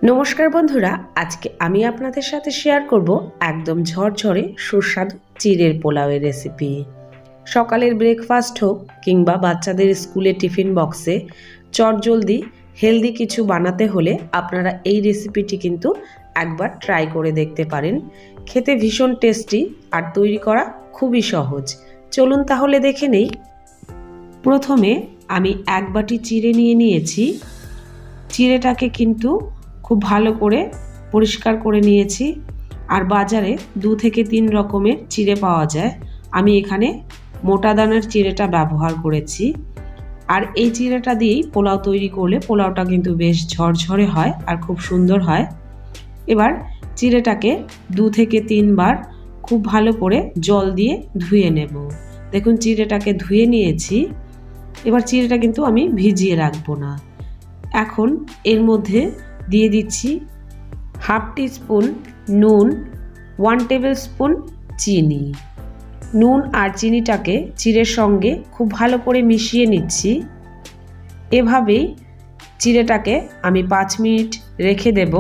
নমস্কার বন্ধুরা, আজকে আমি আপনাদের সাথে শেয়ার করব একদম ঝরঝরে সুস্বাদু চিড়ের পোলাওয়ের রেসিপি। সকালের ব্রেকফাস্ট হোক কিংবা বাচ্চাদের স্কুলে টিফিন বক্সে চটজলদি হেলদি কিছু বানাতে হলে আপনারা এই রেসিপিটি কিন্তু একবার ট্রাই করে দেখতে পারেন। খেতে ভীষণ টেস্টি আর তৈরি করা খুবই সহজ। চলুন তাহলে দেখে নেই। প্রথমে আমি এক বাটি চিড়ে নিয়ে নিয়েছি। চিড়েটাকে কিন্তু খুব ভালো করে পরিষ্কার করে নিয়েছি। আর বাজারে 2 থেকে 3 রকমের চিড়ে পাওয়া যায়। আমি এখানে মোটা দানার চিড়েটা ব্যবহার করেছি। আর এই চিড়েটা দিয়েই পোলাও তৈরি করলে পোলাওটা কিন্তু বেশ ঝরঝরে হয় আর খুব সুন্দর হয়। এবার চিড়েটাকে 2 থেকে 3 বার খুব ভালো করে জল দিয়ে ধুয়ে নেব। দেখুন চিড়েটাকে ধুয়ে নিয়েছি। এবার চিড়েটা কিন্তু আমি ভিজিয়ে রাখবো না। এখন এর মধ্যে দিয়ে দিচ্ছি হাফ টিস্পুন নুন, 1 টেবিল স্পুন চিনি। নুন আর চিনিটাকে চিড়ের সঙ্গে খুব ভালো করে মিশিয়ে নিচ্ছি। এভাবেই চিড়েটাকে আমি 5 মিনিট রেখে দেব।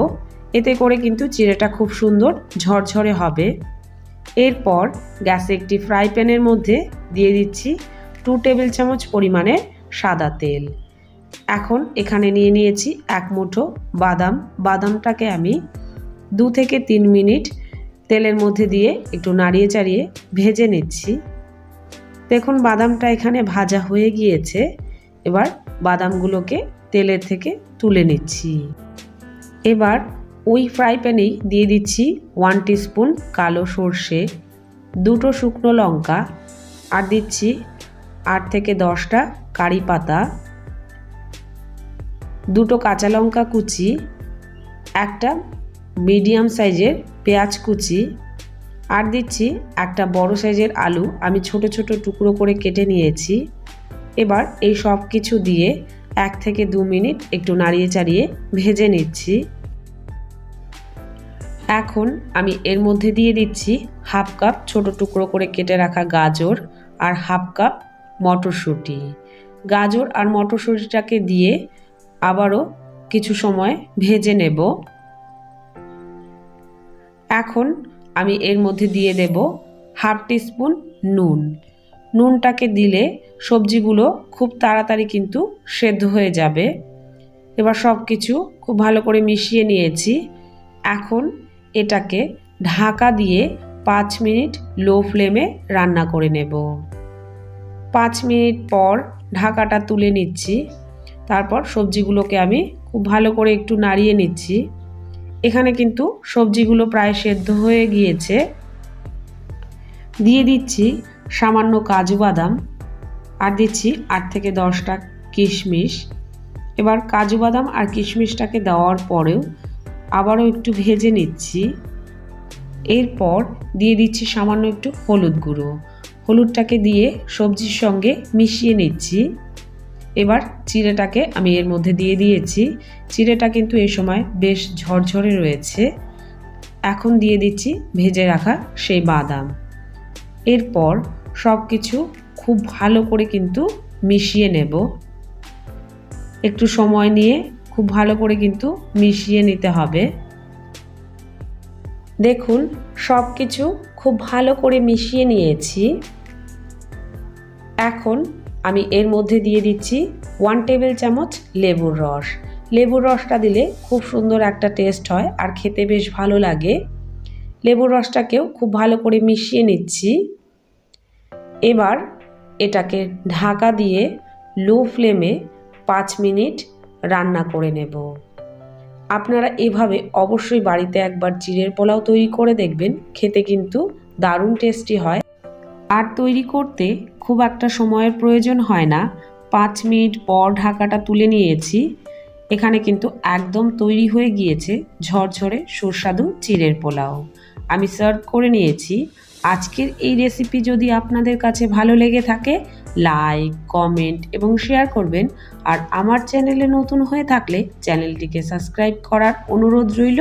এতে করে কিন্তু চিড়েটা খুব সুন্দর ঝরঝরে হবে। এরপর গ্যাসে একটি ফ্রাই প্যানের মধ্যে দিয়ে দিচ্ছি 2 টেবিল চামচ পরিমাণে সাদা তেল। এখন এখানে নিয়ে নিয়েছি 1 মুঠো বাদাম। বাদামটাকে আমি 2 থেকে 3 মিনিট তেলের মধ্যে দিয়ে একটু নাড়িয়ে চাড়িয়ে ভেজে নিচ্ছি। দেখুন বাদামটা এখানে ভাজা হয়ে গিয়েছে। এবার বাদামগুলোকে তেলের থেকে তুলে নিচ্ছি। এবার ওই ফ্রাই প্যানেই দিয়ে দিচ্ছি 1 টিস্পুন কালো সর্ষে, 2টো শুকনো লঙ্কা, আর দিচ্ছি 8 থেকে 10টা কারি পাতা, 2টো কাঁচা লঙ্কা কুচি, একটা মিডিয়াম সাইজের পেঁয়াজ কুচি, আর দিচ্ছি একটা বড় সাইজের আলু আমি ছোট ছোট টুকরো করে কেটে নিয়েছি। এবার এই সব কিছু দিয়ে 1 থেকে 2 মিনিট একটু নাড়িয়ে চাড়িয়ে ভেজে নিচ্ছি। এখন আমি এর মধ্যে দিয়ে দিচ্ছি হাফ কাপ ছোট টুকরো করে কেটে রাখা গাজর আর হাফ কাপ মটরশুঁটি। গাজর আর মটরশুঁটিটাকে দিয়ে আবারও কিছু সময় ভেজে নেব। এখন আমি এর মধ্যে দিয়ে দেব হাফ টিস্পুন নুন। নুনটাকে দিলে সবজিগুলো খুব তাড়াতাড়ি কিন্তু সেদ্ধ হয়ে যাবে। এবার সব কিছু খুব ভালো করে মিশিয়ে নিয়েছি। এখন এটাকে ঢাকা দিয়ে 5 মিনিট লো ফ্লেমে রান্না করে নেব। 5 মিনিট পর ঢাকাটা তুলে নিচ্ছি। তারপর সবজিগুলোকে আমি খুব ভালো করে একটু নাড়িয়ে নিচ্ছি। এখানে কিন্তু সবজিগুলো প্রায় সেদ্ধ হয়ে গিয়েছে। দিয়ে দিচ্ছি সামান্য কাজু বাদাম, আর দিচ্ছি 8 থেকে 10টা কিশমিশ। এবার কাজু বাদাম আর কিশমিশটাকে দেওয়ার পরেও আবারও একটু ভেজে নিচ্ছি। এরপর দিয়ে দিচ্ছি সামান্য একটু হলুদ গুঁড়ো। হলুদটাকে দিয়ে সবজির সঙ্গে মিশিয়ে নিচ্ছি। এবার চিড়েটাকে আমি এর মধ্যে দিয়ে দিয়েছি। চিড়েটা কিন্তু এই সময় বেশ ঝরঝরে রয়েছে। এখন দিয়ে দিচ্ছি ভেজে রাখা সেই বাদাম। এরপর সব কিছু খুব ভালো করে কিন্তু মিশিয়ে নেব। একটু সময় নিয়ে খুব ভালো করে কিন্তু মিশিয়ে নিতে হবে। দেখুন সব কিছু খুব ভালো করে মিশিয়ে নিয়েছি। এখন আমি এর মধ্যে দিয়ে দিচ্ছি 1 টেবিল চামচ লেবুর রস। লেবুর রসটা দিলে খুব সুন্দর একটা টেস্ট হয় আর খেতে বেশ ভালো লাগে। লেবুর রসটাকেও খুব ভালো করে মিশিয়ে নিচ্ছি। এবার এটাকে ঢাকা দিয়ে লো ফ্লেমে 5 মিনিট রান্না করে নেব। আপনারা এভাবে অবশ্যই বাড়িতে একবার চিড়ের পোলাও তৈরি করে দেখবেন। খেতে কিন্তু দারুণ টেস্টি হয় আর তৈরি করতে খুব একটা সময়ের প্রয়োজন হয় না। 5 মিনিট পর ঢাকাটা তুলে নিয়েছি। এখানে কিন্তু একদম তৈরি হয়ে গিয়েছে ঝরঝরে সুস্বাদু চিড়ের পোলাও। আমি সার্ভ করে নিয়েছি। আজকের এই রেসিপি যদি আপনাদের কাছে ভালো লেগে থাকে লাইক, কমেন্ট এবং শেয়ার করবেন। আর আমার চ্যানেলে নতুন হয়ে থাকলে চ্যানেলটিকে সাবস্ক্রাইব করার অনুরোধ রইল।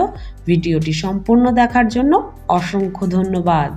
ভিডিওটি সম্পূর্ণ দেখার জন্য অসংখ্য ধন্যবাদ।